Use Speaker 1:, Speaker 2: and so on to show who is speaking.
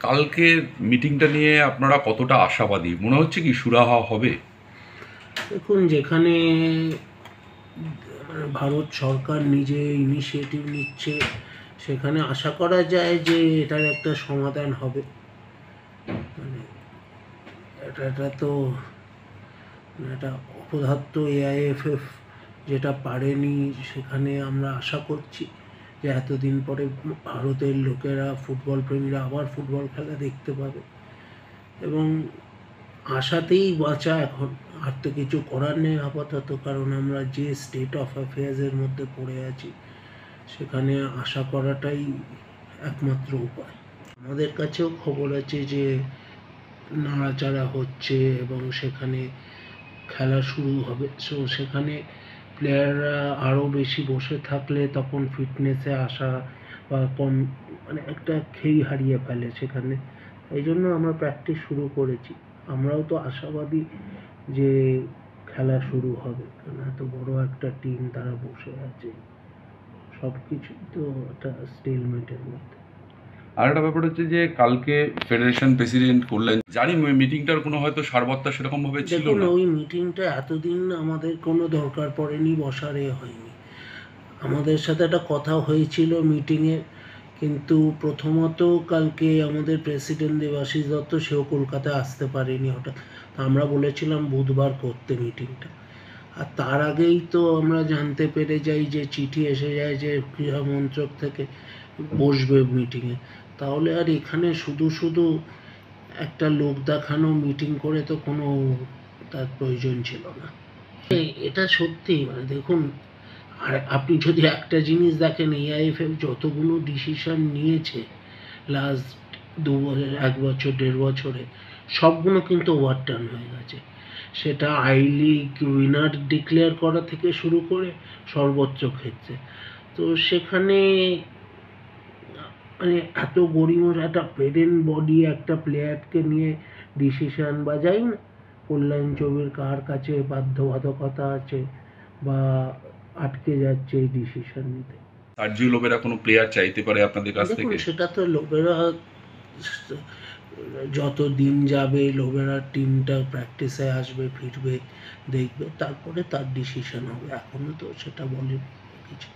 Speaker 1: কালকের মিটিংটা নিয়ে আপনারা কতটা আশাবাদী? মনে হচ্ছে কি সুরাহা হবে?
Speaker 2: দেখুন, যেখানে ভারত সরকার নিজে ইনিশিয়েটিভ নিচ্ছে, সেখানে আশা করা যায় যে এটার একটা সমাধান হবে। মানে এটা তো একটা অপদার্থ এআইএফএফ যেটা পারেনি, সেখানে আমরা আশা করছি যে এতদিন পরে ভারতের লোকেরা, ফুটবল প্রেমীরা আবার ফুটবল খেলা দেখতে পাবে। এবং আশাতেই বাঁচা এখন, আর তো কিছু করার নেই আপাতত, কারণ আমরা যে স্টেট অফ অ্যাফেয়ার্সের মধ্যে পড়ে আছি, সেখানে আশা করাটাই একমাত্র উপায়। আমাদের কাছেও খবর আছে যে নাড়াচাড়া হচ্ছে এবং সেখানে খেলা শুরু হবে। সো সেখানে প্লেয়াররা আরও বেশি বসে থাকলে তখন ফিটনেসে আসা বা কম, মানে একটা খেই হারিয়ে ফেলে সেখানে। এই জন্য আমরা প্র্যাকটিস শুরু করেছি। আমরাও তো আশাবাদী যে খেলা শুরু হবে, কারণ এত বড় একটা টিম তারা বসে আছে, সব কিছুই তো একটা স্টেলমেটের মধ্যে।
Speaker 1: আর একটা ব্যাপার হচ্ছে যে কালকে ফেডারেশন প্রেসিডেন্ট করলেন, জানি মিটিংটার কোনো হয়তো সারবত্তা সেরকম ভাবে ছিল
Speaker 2: দেখুন,
Speaker 1: না।
Speaker 2: ওই মিটিংটা এতদিন আমাদের কোনো দরকার পড়েনি, বসারে হয়নি। আমাদের সাথে একটা কথা হয়েছিল মিটিংয়ে, কিন্তু প্রথমত কালকে আমাদের প্রেসিডেন্ট দেবাশিস দত্ত, সেও কলকাতায় আসতে পারেনি হঠাৎ। আমরা বলেছিলাম বুধবার করতে মিটিংটা। আর তার আগেই তো আমরা জানতে পেরে যাই যে চিঠি এসে যায় যে ক্রীড়া মন্ত্রক থেকে বসবে মিটিংয়ে। তাহলে আর এখানে শুধু শুধু একটা লোক দেখানো মিটিং করে তো কোনো তার প্রয়োজন ছিল না। এটা সত্যি, মানে দেখুন, আর আপনি যদি একটা জিনিস দেখেন, এআইএফএফ যতগুলো ডিসিশন নিয়েছে লাস্ট 2 বছর, 1 বছর, 1.5 বছরে, সবগুলো কিন্তু ওভারটার্ন হয়ে গেছে। সেটা আই লিগ উইনার ডিক্লেয়ার করা থেকে শুরু করে সর্বোচ্চ ক্ষেত্রে। তো সেখানে মানে এত গরিব একটা পেরেন্ট বডি একটা প্লেয়ারকে নিয়ে ডিসিশন, বা যাই না কল্যাণ চৌবের কার কাছে বাধ্যবাধকতা আছে বা আটকে যাচ্ছে এই ডিসিশন নিতে।
Speaker 1: সার্জিও লোবেরা কোনো প্লেয়ার চাইতে পারে আপনাদের কাছ
Speaker 2: দেখুন,
Speaker 1: থেকে?
Speaker 2: সেটা তো লোকেরা যত দিন যাবে, লোকেরা টিমটা প্র্যাকটিসে আসবে, ফিরবে, দেখবে, তারপরে তার ডিসিশন হবে। এখনো তো সেটা বলে কিছু।